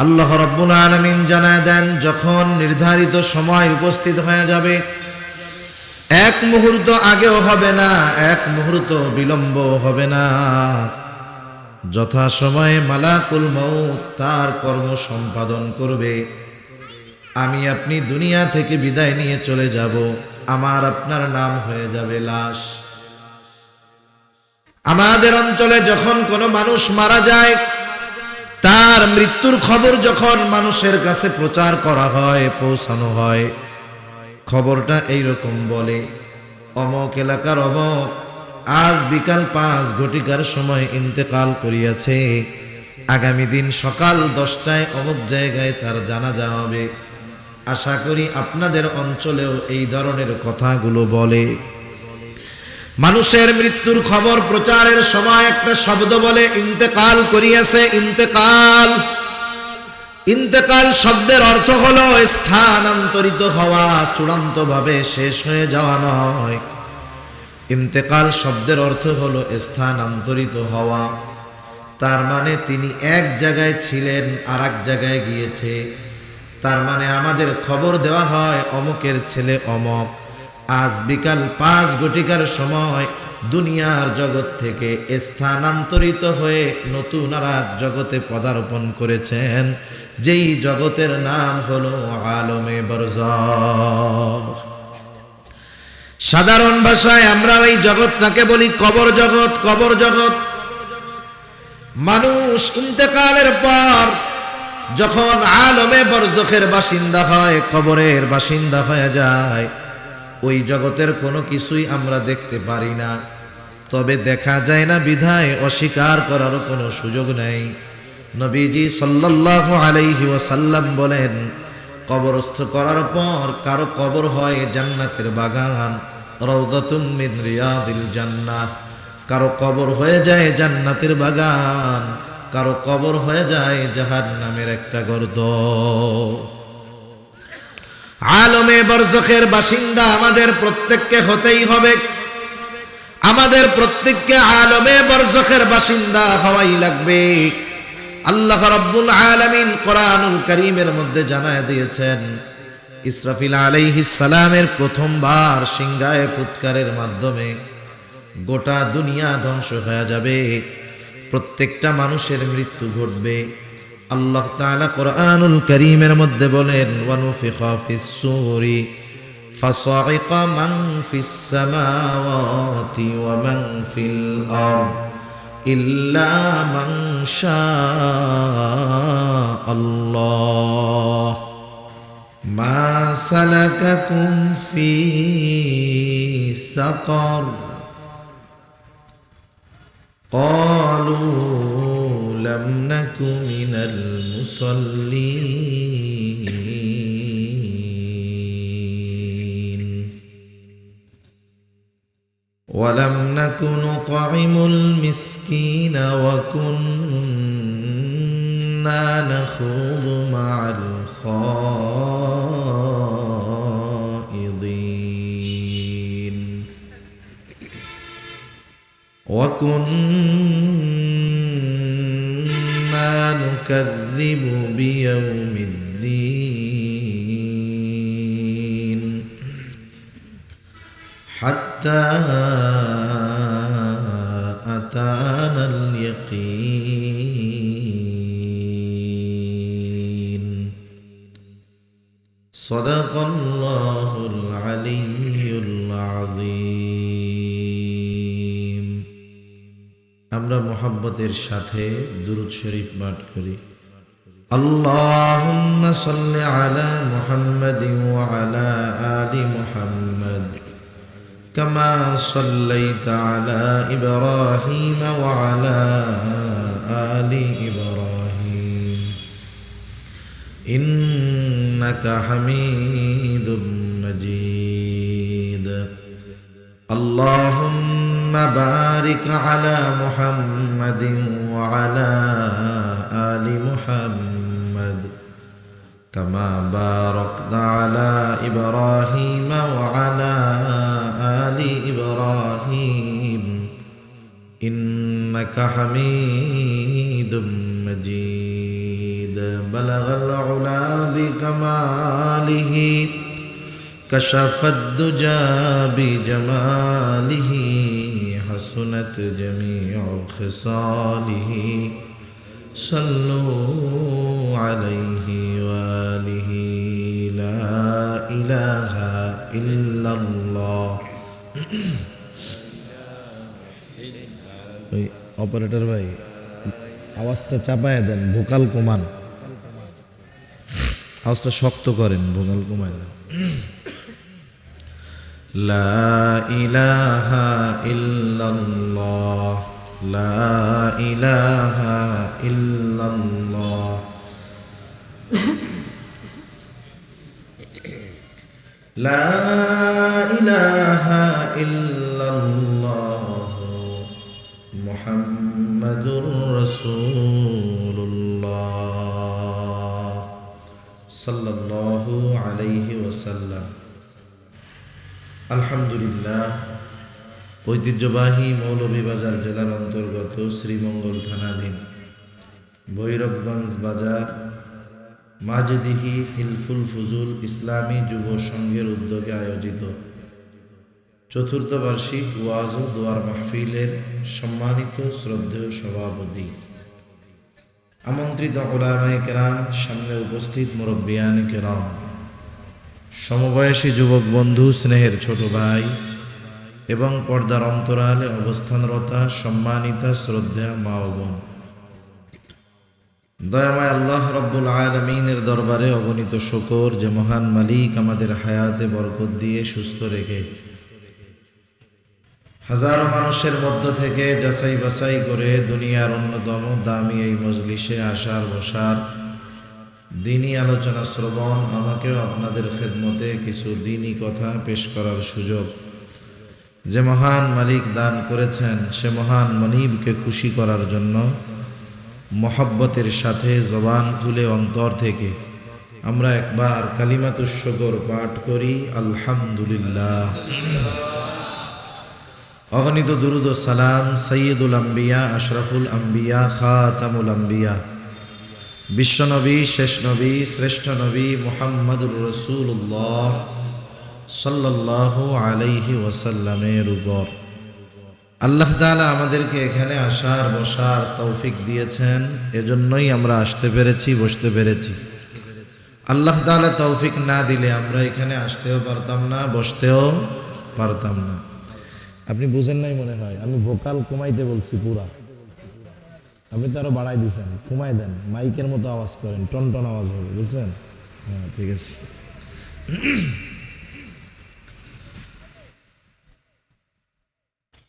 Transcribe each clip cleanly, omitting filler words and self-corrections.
আল্লাহ রাব্বুল আলামিন জানায় দেন, যখন নির্ধারিত সময় উপস্থিত হয়ে যাবে, এক মুহূর্ত আগেও হবে না, এক মুহূর্ত বিলম্ব হবে না। যথা সময়ে মালাকুল মউত তার কর্ম সম্পাদন করবে। আমি আপনি দুনিয়া থেকে বিদায় নিয়ে চলে যাব, আমার আপনার নাম হয়ে যাবে লাশ। আমাদের অঞ্চলে যখন কোনো মানুষ মারা যায়, তার মৃত্যুর খবর যখন মানুষের কাছে প্রচার করা হয়, পৌঁছানো হয়, খবরটা এইরকম বলে, অমক এলাকার অমক আজ বিকাল 5 ঘটিকার সময় ইন্তেকাল করিয়াছে, আগামী দিন সকাল 10টায় অমুক জায়গায় তার জানাজা হবে। আশা করি আপনাদের অঞ্চলেও এই ধরনের কথাগুলো বলে। মানুষের মৃত্যুর খবর প্রচারের সময় একটা শব্দ বলে, ইন্তেকাল করিয়াছে। ইন্তেকাল, ইন্তেকাল শব্দের অর্থ হলো স্থানান্তরিত হওয়া, চূড়ান্তভাবে শেষ হয়ে যাওয়া নয়। ইন্তেকাল শব্দের অর্থ হলো স্থানান্তরিত হওয়া। তার মানে তিনি এক জায়গায় ছিলেন, আর এক জায়গায় গিয়েছে। তার মানে আমাদের খবর দেওয়া হয়, অমকের ছেলে অমক আজ বিকাল 5 ঘটিকার সময় দুনিয়ার জগৎ থেকে স্থানান্তরিত হয়ে নতুন আর এক জগতে পদার্পণ করেছেন, যেই জগতের নাম হলো আলমে বারজাখ। সাধারণ ভাষায় আমরা ওই জগৎটাকে বলি কবর জগৎ। কবর জগৎ মানুষ ইন্তেকালের পর যখন আলমে বারজাখের বাসিন্দা হয়, কবরের বাসিন্দা হয়ে যায়, ওই জগতের কোনো কিছুই আমরা দেখতে পারি না। তবে দেখা যায় না বিধায় অস্বীকার করারও কোনো সুযোগ নেই। নবীজি সাল্লাল্লাহু আলাইহি ওয়াসাল্লাম বলেন, কবরস্থ করার পর কারো কবর হয় জান্নাতের বাগান, রাউদাতুম মিন রিয়াদিল জান্নাহ। কারো কবর হয়ে যায় জান্নাতের বাগান, কারো কবর হয়ে যায় জাহান্নামের একটা গর্ত। আলমে বারজাখের বাসিন্দা আমাদের প্রত্যেককে হতেই হবে। আমাদের প্রত্যেককে আলমে বারজাখের বাসিন্দা হওয়াই লাগবে। আল্লাহ রাব্বুল আলামিন কোরআনুল কারীমের মধ্যে জানায় দিয়েছেন, ইসরাফিল আলাইহিস সালামের প্রথমবার সিংহায় ফুৎকারের মাধ্যমে গোটা দুনিয়া ধ্বংস হয়ে যাবে, প্রত্যেকটা মানুষের মৃত্যু ঘটবে। আল্লাহ তাআলা কোরআনুল কারীমের মধ্যে বলেন, ওয়ানুফিখা ফিস সূরি ফাসাইকা মান ফিস সামাওয়াতি ওয়া মান ফিল আরদ ইল্লা মান শাআল্লাহ মা সালাকাকুম ফি সাকার ক্বালু لم نك من المصلين ولم نك نطعم المسكين وكنا نخوض مع الخائضين نكذب بيوم الدين حتى أتانا اليقين صدق الله العلي العظيم। আমরা মুহাব্বতের সাথে দুরূদ শরীফ পাঠ করি। আল্লাহুম্মা সাল্লি আলা মুহাম্মাদিন ওয়া আলা আলি মুহাম্মাদ কামা সাল্লাইতা আলা ইব্রাহিম ওয়া আলা আলি ইব্রাহিম ইন্নাকা হামিদুম মাজিদ। আল্লাহুম্মা বারিক আলা মুহাম্মাদিন ওয়া আলা আলি মুহাম্মাদ কামা বারাকতা আলা ইব্রাহিম ওয়া আলা আলি ইব্রাহিম ইন্নাকা হামিদুম মাজিদ। بلغ العلا بكماله كشف الدجى بجماله حسنت جميع خصاله صلوا عليه وآله لا إله إلا الله অপারেটর ভাই আওয়াজটা চাপায় দেন, ভোকাল কমান, আওয়াজটা শক্ত করেন, ভোকাল কমায় দেন। লা ইলাহা ইল্লাল্লাহ লা ইলাহা ইল্লাল্লাহ লা ইলাহা ইল্লাল্লাহ মুহাম্মাদুর রাসূলুল্লাহ সাল্লাল্লাহু আলাইহি ওয়াসাল্লাম। আলহামদুলিল্লাহ, ঐতিহ্যবাহী মৌলভীবাজার জেলার অন্তর্গত শ্রীমঙ্গল থানাধীন ভৈরবগঞ্জ বাজার মাজেদিহি হিলফুল ফুজুল ইসলামী যুব সংঘের উদ্যোগে আয়োজিত চতুর্থ বার্ষিক ওয়াজ ও দোয়ার মাহফিলের সম্মানিত শ্রদ্ধেয় সভাপতি, আমন্ত্রিত উলামায়ে কেরাম, সামনে উপস্থিত মুরব্বিয়ানে কেরাম, সমবয়সী যুবক বন্ধু, স্নেহের ছোট ভাই এবং পর্দার অন্তরালে অবস্থানরতা সম্মানিতা শ্রদ্ধেয় মা ও বোন, দয়াময় আল্লাহ রব্বুল আলামিনের দরবারে অগণিত শুকর যে মহান মালিক আমাদের হায়াতে বরকত দিয়ে সুস্থ রেখে হাজারো মানুষের মধ্য থেকে যাচাই বাছাই করে দুনিয়ার অন্যতম দামি এই মজলিসে আসার বসার, দিনী আলোচনা শ্রবণ, আমাকেও আপনাদের খেদমতে কিছু দিনী কথা পেশ করার সুযোগ যে মহান মালিক দান করেছেন, সে মহান মনিবকে খুশি করার জন্য মহব্বতের সাথে জবান খুলে অন্তর থেকে আমরা একবার কালিমাতুশ শুকর পাঠ করি, আলহামদুলিল্লাহ। অগণিত দুরুদ ও সালাম সৈয়দুল আম্বিয়া, আশরাফুল আম্বিয়া, খাতামুল আম্বিয়া, বিশ্বনবী, শেষ নবী, শ্রেষ্ঠ নবী মুহাম্মদুর রাসূলুল্লাহ সাল্লাল্লাহু আলাইহি ওয়াসাল্লামের উপর আল্লাহ তাআলা আমাদেরকে এখানে আসার বসার তৌফিক দিয়েছেন। এজন্যই আমরা আসতে পেরেছি, বসতে পেরেছি। আল্লাহ তাআলা তৌফিক না দিলে আমরা এখানে আসতেও পারতাম না, বসতেও পারতাম না। আপনি বুঝেন নাই মনে হয়, আমি ভোকাল কমাইতে বলছি পুরা, আপনি তো আরো বাড়াই দিয়েছেন। কমাই দেন, মাইকের মতো আওয়াজ করেন, টন টন আওয়াজ হবে, বুঝছেন? হ্যাঁ, ঠিক আছে।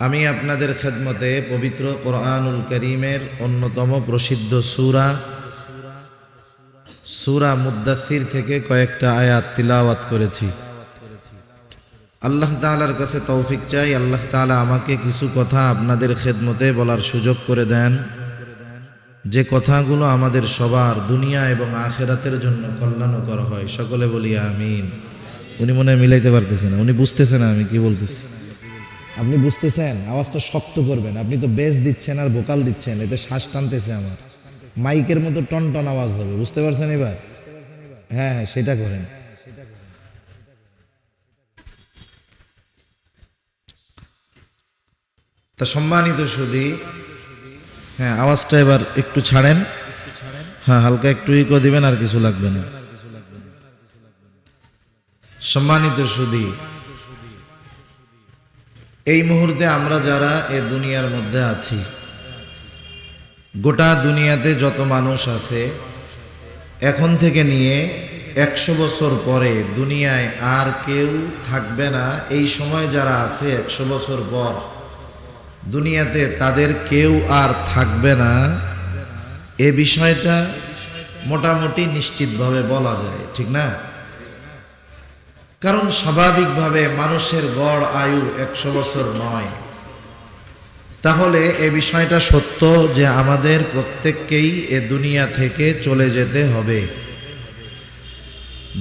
আমি আপনাদের খেদমতে পবিত্র কোরআনুল কারীমের অন্যতম প্রসিদ্ধ সূরা মুদ্দাসির থেকে কয়েকটা আয়াত তিলাওয়াত করেছি। আল্লাহ তাআলার কাছে তৌফিক চাই, আল্লাহ তাআলা আমাকে কিছু কথা আপনাদের খেদমতে বলার সুযোগ করে দেন, যে কথাগুলো আমাদের সবার দুনিয়া এবং আখিরাতের জন্য কল্যাণকর হয়। সকলে বলি আমিন। উনি মনে হয় মিলাইতে পারতেছেন না, উনি বুঝতেছেন না আমি কি বলতেছি। আপনি বুঝতেছেন? আওয়াজটা শক্ত করবেন। আপনি তো বেস দিচ্ছেন আর ভোকাল দিচ্ছেন, এতে শ্বাস টানতেছে আমার, মাইকের মতো টন টন আওয়াজ হবে, বুঝতে পারছেন এবার? হ্যাঁ, সেটা করেন। তা সম্মানিত সুধী, হ্যাঁ, আওয়াজটা এবার একটু ছাড়েন, হ্যাঁ, হালকা একটু ইকো দিবেন, আর কিছু লাগবে না। সম্মানিত সুধী, এই মুহূর্তে আমরা যারা এ দুনিয়ার মধ্যে আছি, গোটা দুনিয়াতে যত মানুষ আছে, এখন থেকে নিয়ে 100 বছর পরে দুনিয়ায় আর কেউ থাকবে না। এই সময় যারা আছে 100 বছর পর দুনিয়াতে তাদের কেউ আর থাকবে না, এ বিষয়টা মোটামুটি নিশ্চিতভাবে বলা যায়, ঠিক না? কারণ স্বাভাবিকভাবে মানুষের গড় আয়ু 100 বছর নয়। তাহলে এ বিষয়টা সত্য যে আমাদের প্রত্যেককেই এ দুনিয়া থেকে চলে যেতে হবে।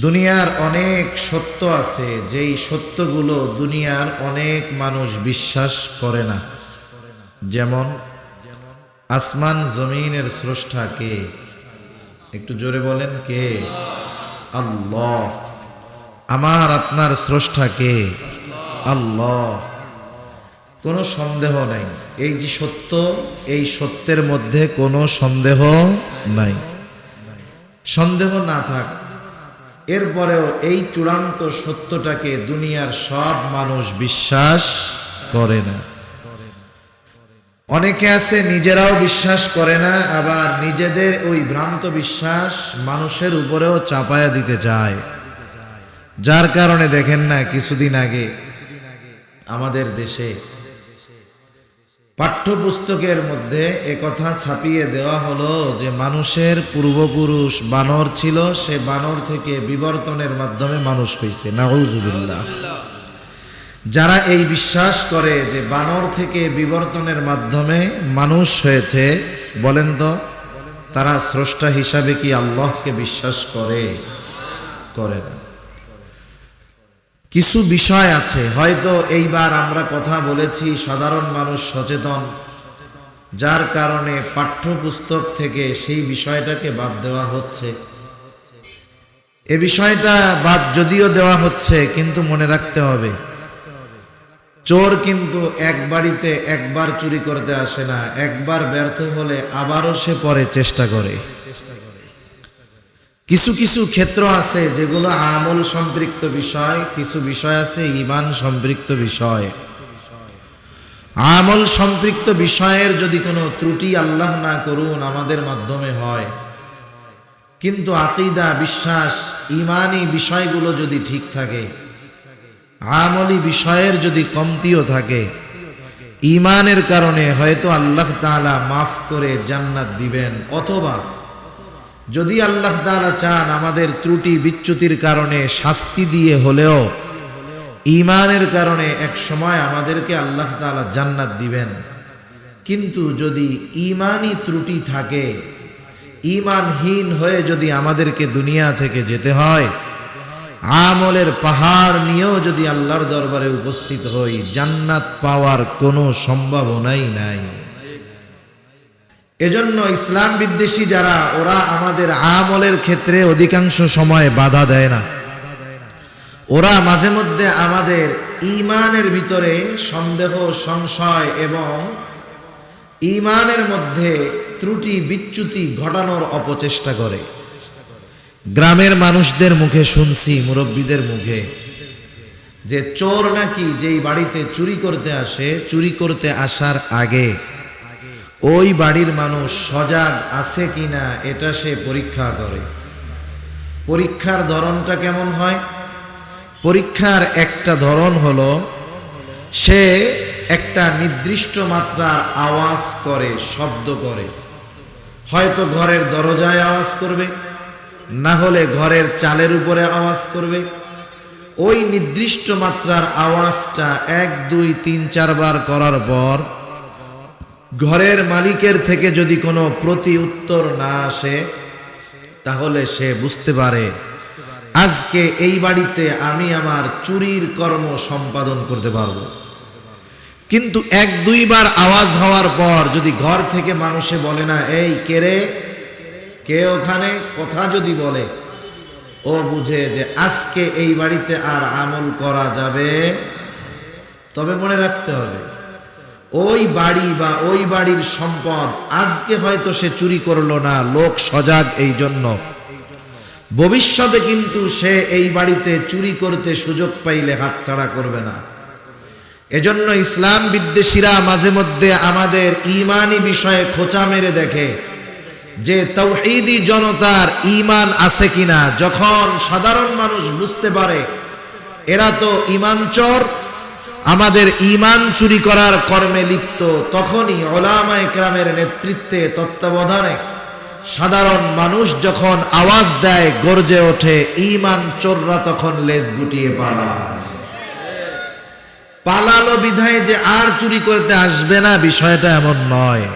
দুনিয়ার অনেক সত্য আছে, যেই সত্যগুলো দুনিয়ার অনেক মানুষ বিশ্বাস করে না। যেমন আসমান জমিনের স্রষ্টা কে, একটু জোরে বলেন, কে? আল্লাহ। আমার আপনার স্রষ্টা কে? আল্লাহ। কোনো সন্দেহ নাই, এই যে সত্য, এই সত্যের মধ্যে কোনো সন্দেহ নাই। সন্দেহ না থাক, এরপরেও এই চূড়ান্ত সত্যটাকে দুনিয়ার সব মানুষ বিশ্বাস করে না। অনেকে আছে নিজেরাও বিশ্বাস করে না, আবার নিজেদের ওই ভ্রান্ত বিশ্বাস মানুষের উপরেও চাপায়া দিতে চায়। যার কারণে দেখেন না, কিছুদিন আগে আমাদের দেশে পাঠ্যপুস্তকের মধ্যে একথা ছাপিয়ে দেওয়া হলো যে মানুষের পূর্বপুরুষ বানর ছিল, সে বানর থেকে বিবর্তনের মাধ্যমে মানুষ হয়েছে। নাউজুবিল্লাহ। যারা এই বিশ্বাস করে যে বানর থেকে বিবর্তনের মাধ্যমে মানুষ হয়েছে, বলেন তো তারা স্রষ্টা হিসাবে কি আল্লাহকে বিশ্বাস করে? করে না। কিছু বিষয় আছে, হয়তো এইবার আমরা কথা বলেছি, সাধারণ মানুষ সচেতন, যার কারণে পাঠ্যপুস্তক থেকে সেই বিষয়টাকে বাদ দেওয়া হচ্ছে। এ বিষয়টা বাদ যদিও দেওয়া হচ্ছে, কিন্তু মনে রাখতে হবে, চোর কিন্তু এক বাড়িতে একবার চুরি করতে আসে না, একবার ব্যর্থ হলে আবারও সে পরে চেষ্টা করে। কিছু কিছু ক্ষেত্র আছে যেগুলো আমল সম্পৃক্ত বিষয়, কিছু বিষয় আছে ঈমান সম্পৃক্ত বিষয়। আমল সম্পৃক্ত বিষয়ের যদি কোনো ত্রুটি আল্লাহ না করুন আমাদের মাধ্যমে হয়, কিন্তু আকীদা, বিশ্বাস, ঈমানি বিষয়গুলো যদি ঠিক থাকে, আমলি বিষয়ের যদি কমতিও থাকে, ঈমানের কারণে হয়তো আল্লাহ তাআলা মাফ করে জান্নাত দিবেন, অথবা যদি আল্লাহ তাআলা চান আমাদের ত্রুটি বিচ্যুতির কারণে শাস্তি দিয়ে হলেও ঈমানের কারণে এক সময় আমাদেরকে আল্লাহ তাআলা জান্নাত দিবেন। কিন্তু যদি ঈমানি ত্রুটি থাকে, ঈমানহীন হয়ে যদি আমাদেরকে দুনিয়া থেকে যেতে হয়, আমলের পাহাড় নিয়েও যদি আল্লাহর দরবারে উপস্থিত হই, জান্নাত পাওয়ার কোনো সম্ভাবনাই নাই। এজন্য ইসলাম বিদ্বেষী যারা, ওরা আমাদের আমলের ক্ষেত্রে অধিকাংশ সময় বাধা দেয় না। ওরা মাঝে মধ্যে আমাদের ঈমানের ভিতরে সন্দেহ, সংশয় এবং ঈমানের মধ্যে ত্রুটি বিচ্যুতি ঘটানোর অপচেষ্টা করে। গ্রামের মানুষদের মুখে শুনছি, মুরব্বীদের মুখে, যে চোর নাকি যেই বাড়িতে চুরি করতে আসে, চুরি করতে আসার আগে ওই বাড়ির মানুষ সজাগ আছে কিনা এটা সে পরীক্ষা করে। পরীক্ষার ধরনটা কেমন হয়? পরীক্ষার একটা ধরন হলো, সে একটা নির্দিষ্ট মাত্রার আওয়াজ করে, শব্দ করে, হয়তো ঘরের দরজায় আওয়াজ করবে, না হলে ঘরের চালের উপরে আওয়াজ করবে। ওই নির্দিষ্ট মাত্রার আওয়াজটা 1, 2, 3, 4 বার করার পর ঘরের মালিকের থেকে যদি কোনো প্রতি উত্তর না আসে, তাহলে সে বুঝতে পারে আজকে এই বাড়িতে আমি আমার চুরির কর্ম সম্পাদন করতে পারবো। কিন্তু 1-2 বার আওয়াজ হওয়ার পর যদি ঘর থেকে মানুষে বলে না, এই কে রে, কে ওখানে, কথা যদি বলে, ও বুঝে যে আজকে এই বাড়িতে আর আমল করা যাবে। তবে মনে রাখতে হবে, ওই বাড়ি বা ওই বাড়ির সম্পদ আজকে হয়তো সে চুরি করলো না, লোক সজাগ এই জন্য, ভবিষ্যতে কিন্তু সে এই বাড়িতে চুরি করতে সুযোগ পাইলে হাতছাড়া করবে না। এজন্য ইসলাম বিদ্বেষীরা মাঝে মধ্যে আমাদের ঈমানি বিষয়ে খোঁচা মেরে দেখে যে তাওহীদি জনতার ঈমান আছে কিনা। যখন সাধারণ মানুষ বুঝতে পারে এরা তো ঈমান চোর, আমাদের ঈমান চুরি করার কর্মে লিপ্ত, তখনই উলামায়ে কেরামের নেতৃত্বে, তত্ত্বাবধানে সাধারণ মানুষ যখন আওয়াজ দেয়, গর্জে ওঠে, ঈমান চোররা তখন লেজ গুটিয়ে পালায়। পালালো বিধায় যে আর চুরি করতে আসবে না, বিষয়টা এমন নয়,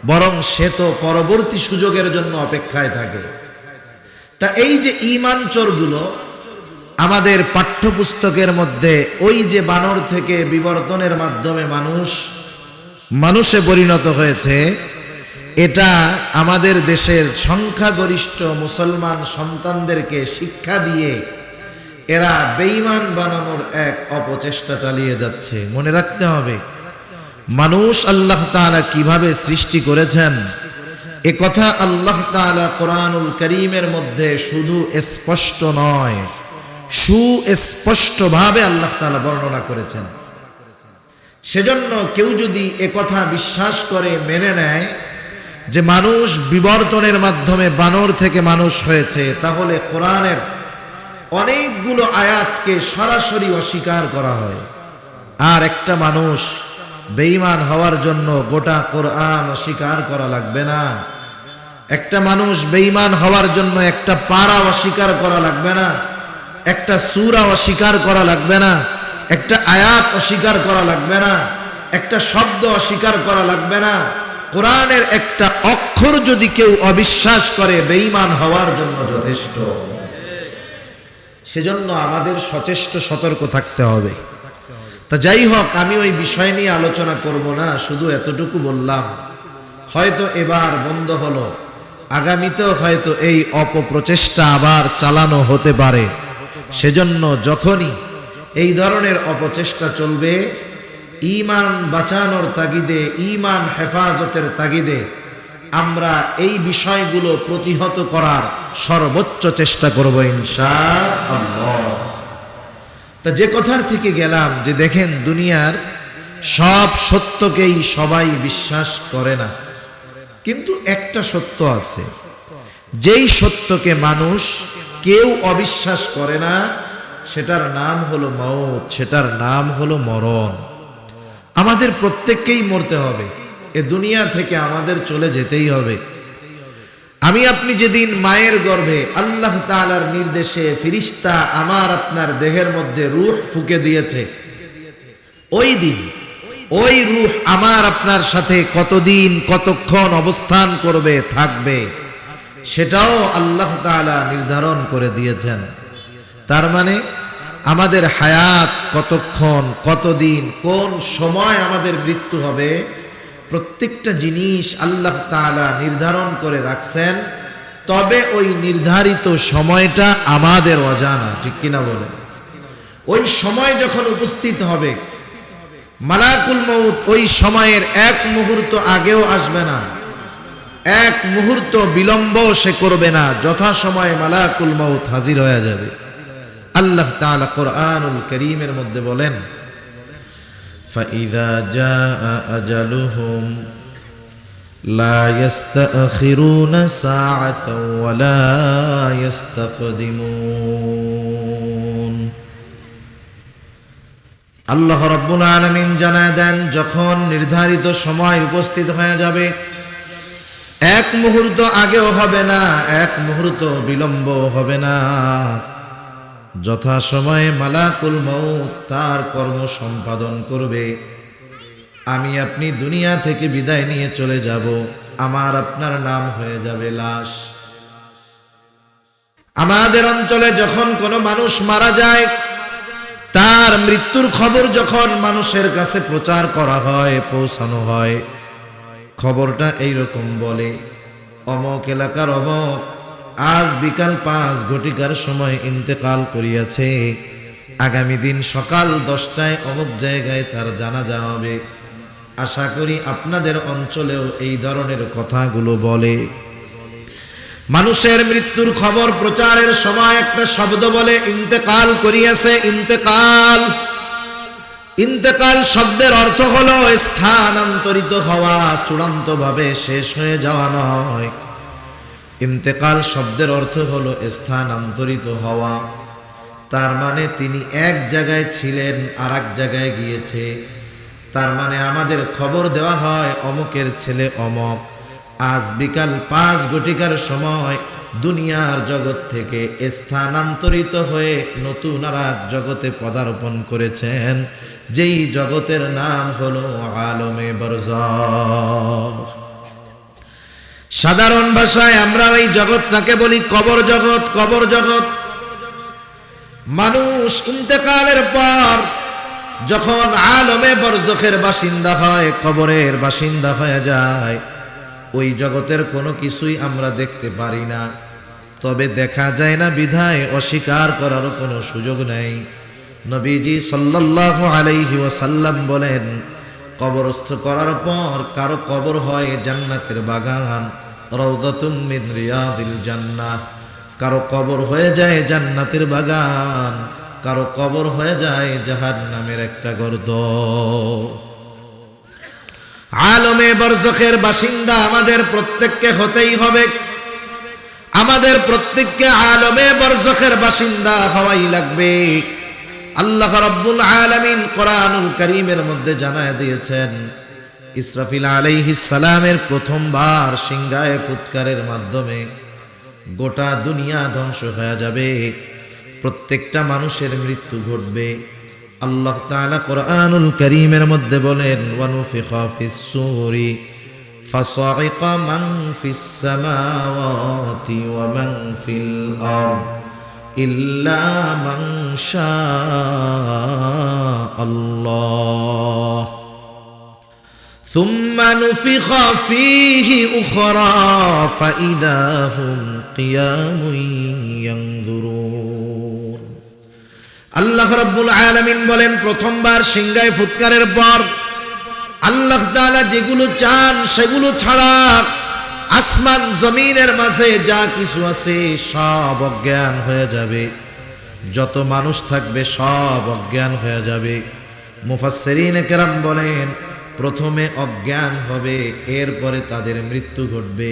বরং সে তো পরবর্তী সুযোগের জন্য অপেক্ষায় থাকে। তা এই যে ঈমান চোরগুলো আমাদের পাঠ্যপুস্তকের মধ্যে, ওই যে বানর থেকে বিবর্তনের মাধ্যমে মানুষে পরিণত হয়েছে, এটা আমাদের দেশের সংখ্যাগরিষ্ঠ মুসলমান সন্তানদেরকে শিক্ষা দিয়ে এরা বেঈমান বানানোর এক অপচেষ্টা চালিয়ে যাচ্ছে। মনে রাখতে হবে, মানুষ আল্লাহ তাআলা কিভাবে সৃষ্টি করেছেন এ কথা আল্লাহ তাআলা কোরআনুল কারীমের মধ্যে শুধু স্পষ্ট নয়, সুস্পষ্টভাবে আল্লাহ তাআলা বর্ণনা করেছেন। সেজন্য কেউ যদি এ কথা বিশ্বাস করে মেনে নেয় যে মানুষ বিবর্তনের মাধ্যমে বানর থেকে মানুষ হয়েছে, তাহলে কোরআনের অনেকগুলো আয়াতকে সরাসরি অস্বীকার করা হয়। আর একটা মানুষ বেঈমান হওয়ার জন্য গোটা কোরআন অস্বীকার করা লাগবে না। একটা মানুষ বেঈমান হওয়ার জন্য একটা পারা অস্বীকার করা লাগবে না, একটা সূরা অস্বীকার করা লাগবে না, একটা আয়াত অস্বীকার করা লাগবে না, একটা শব্দ অস্বীকার করা লাগবে না। কোরআনের একটা অক্ষর যদি কেউ অবিশ্বাস করে বেঈমান হওয়ার জন্য যথেষ্ট। সেজন্য আমাদের সচেষ্ট সতর্ক থাকতে হবে। তা যাই হোক, আমি ওই বিষয় নিয়ে আলোচনা করব না, শুধু এতটুকু বললাম, হয়তো এবার বন্ধ হলো, আগামীতেও হয়তো এই অপপ্রচেষ্টা আবার চালানো হতে পারে। সেজন্য যখনই এই ধরনের অপচেষ্টা চলবে, ঈমান বাঁচানোর তাগিদে, ঈমান হেফাজতের তাগিদে আমরা এই বিষয়গুলো প্রতিহত করার সর্বোচ্চ চেষ্টা করব ইনশাআল্লাহ। তা যে কথার থেকে গেলাম, যে দেখেন দুনিয়ার সব সত্যকেই সবাই বিশ্বাস করে না, কিন্তু একটা সত্য আছে, যেই সত্যকে মানুষ কেউ অবিশ্বাস করে না, সেটার নাম হলো মওত, সেটার নাম হলো মরণ। আমাদের প্রত্যেককেই মরতে হবে, এ দুনিয়া থেকে আমাদের চলে যেতেই হবে। আমি আপনি যেদিন মায়ের গর্ভে আল্লাহ তাআলার নির্দেশে ফিরিস্তা আমার আপনার দেহের মধ্যে রূহ ফুঁকে দিয়েছে, ওই দিন ওই রূহ আমার আপনার সাথে কতদিন কতক্ষণ অবস্থান করবে, থাকবে, সেটাও আল্লাহ তাআলা নির্ধারণ করে দিয়েছেন। তার মানে আমাদের হায়াত কতক্ষণ, কতদিন, কোন সময় আমাদের মৃত্যু হবে, প্রত্যেকটা জিনিস আল্লাহ তাআলা নির্ধারণ করে রাখছেন। তবে ওই নির্ধারিত সময়টা আমাদের অজানা, ঠিক কিনা বলে? ওই সময় যখন উপস্থিত হবে, মালাকুল মউত ওই সময়ের এক মুহূর্ত আগেও আসবে না, এক মুহূর্ত বিলম্ব সে করবে না, যথাসময়ে মালাকুল মউত হাজির হয়ে যাবে। আল্লাহ তাআলা কোরআনুল কারীমের মধ্যে বলেন, ফাইযা জাআ আজালুহুম লা ইস্তাখিরুনা সাআতাও ওয়া লা ইস্তাকদিমুন। আল্লাহ রাব্বুল আলামিন জানায় দেন, যখন নির্ধারিত সময় উপস্থিত হয়ে যাবে, এক মুহূর্ত আগেও হবে না, এক মুহূর্ত বিলম্ব হবে না, যথাসময়ে মালাকুল মউত তার কর্ম সম্পাদন করবে। আমি আপনি দুনিয়া থেকে বিদায় নিয়ে চলে যাব, আমার আপনার নাম হয়ে যাবে লাশ। আমাদের অঞ্চলে যখন কোনো মানুষ মারা যায়, তার মৃত্যুর খবর যখন মানুষের কাছে প্রচার করা হয়, পৌঁছানো হয়, খবরটা এইরকম বলে, অমক এলাকার অমক আজ বিকাল 5 ঘটিকার সময় ইন্তেকাল করিয়াছে, আগামী দিন সকাল 10টায় অমুক জায়গায় তার জানাজা হবে। আশা করি আপনাদের অঞ্চলেও এই ধরনের কথাগুলো বলে। মানুষের মৃত্যুর খবর প্রচারের সময় একটা শব্দ বলে, ইন্তেকাল করিয়াছে। ইন্তেকাল, ইন্তেকাল শব্দের অর্থ হলো স্থানান্তরিত হওয়া, চূড়ান্তভাবে শেষ হয়ে যাওয়া নয়। ইন্তেকাল শব্দের অর্থ হলো স্থানান্তরিত হওয়া। তার মানে তিনি এক জায়গায় ছিলেন, আর এক জায়গায় গিয়েছে। তার মানে আমাদের খবর দেওয়া হয়, অমুকের ছেলে অমক আজ বিকাল 5 ঘটিকার সময় দুনিয়ার জগৎ থেকে স্থানান্তরিত হয়ে নতুন আর এক জগতে পদার্পণ করেছেন, যেই জগতের নাম হলো আলমে বারজাখ। সাধারণ ভাষায় আমরা ওই জগৎটাকে বলি কবর জগৎ। কবর জগৎ মানুষ ইন্তেকালের পর যখন আলমে বারজাখের বাসিন্দা হয়, কবরের বাসিন্দা হয়ে যায়, ওই জগতের কোনো কিছুই আমরা দেখতে পারি না, তবে দেখা যায় না বিধায় অস্বীকার করারও কোনো সুযোগ নেই। নবীজি সাল্লাল্লাহু আলাইহি ওয়াসাল্লাম বলেন, কবরস্থ করার পর কারো কবর হয় জান্নাতের বাগান, রাউদাতুম মিন রিয়াদিল জান্নাহ। কারো কবর হয়ে যায় জান্নাতের বাগান, কারো কবর হয়ে যায় জাহান্নামের একটা গর্ত। আলমে বরজখের বাসিন্দা আমাদের প্রত্যেককে হতেই হবে। আমাদের প্রত্যেককে আলমে বরজখের বাসিন্দা হওয়াই লাগবে। আল্লাহ রাব্বুল আলামিন কোরআনুল কারীমের মধ্যে জানায় দিয়েছেন, ইসরাফিল আলাইহিস সালামের প্রথমবার সিংহায় ফুৎকারের মাধ্যমে গোটা দুনিয়া ধ্বংস হয়ে যাবে, প্রত্যেকটা মানুষের মৃত্যু ঘটবে। আল্লাহ তাআলা কোরআনুল কারীমের মধ্যে বলেন, ওয়ানুফিখা ফিস সূরি ফাসাইকা মান ফিস সামাওয়াতি ওয়া মান ফিল আরদ ইল্লা মান শাআল্লাহ সুম্মা নুফিখা ফীহি উখরা ফাইদা হুম কিয়ামুন ইয়ানজুরুন। আল্লাহ রাব্বুল আলামিন বলেন, প্রথমবার সিংহায় ফুৎকারের পর আল্লাহ তাআলা যেগুলো চান সেগুলো ছাড়া আসমান জমিনের মাঝে যা কিছু আছে সব অজ্ঞান হয়ে যাবে। যত মানুষ থাকবে সব অজ্ঞান হয়ে যাবে। মুফাসসিরিন কেরাম বলেন, প্রথমে অজ্ঞান হবে, এরপরে তাদের মৃত্যু ঘটবে।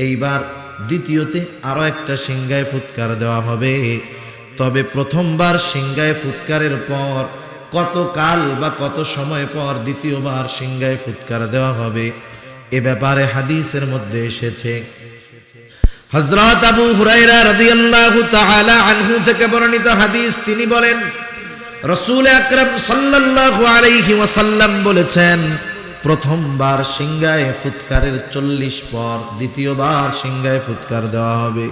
এইবার দ্বিতীয়তে আরো একটা সিংহায় ফুৎকার দেওয়া হবে। তবে প্রথমবার সিংহায় ফুৎকারের পর কত কাল বা কত সময় পর দ্বিতীয়বার সিংহায় ফুৎকার দেওয়া হবে, এ ব্যাপারে হাদিসের মধ্যে এসেছে। হযরত আবু হুরায়রা রাদিয়াল্লাহু তাআলা আনহু থেকে বর্ণিত হাদিস, তিনি বলেন, রাসূল আকরাম সাল্লাল্লাহু আলাইহি ওয়াসাল্লাম বলেছেন, প্রথমবার সিংহায় ফুৎকারের 40 পর দ্বিতীয়বার সিংহায় ফুৎকার দেওয়া হবে।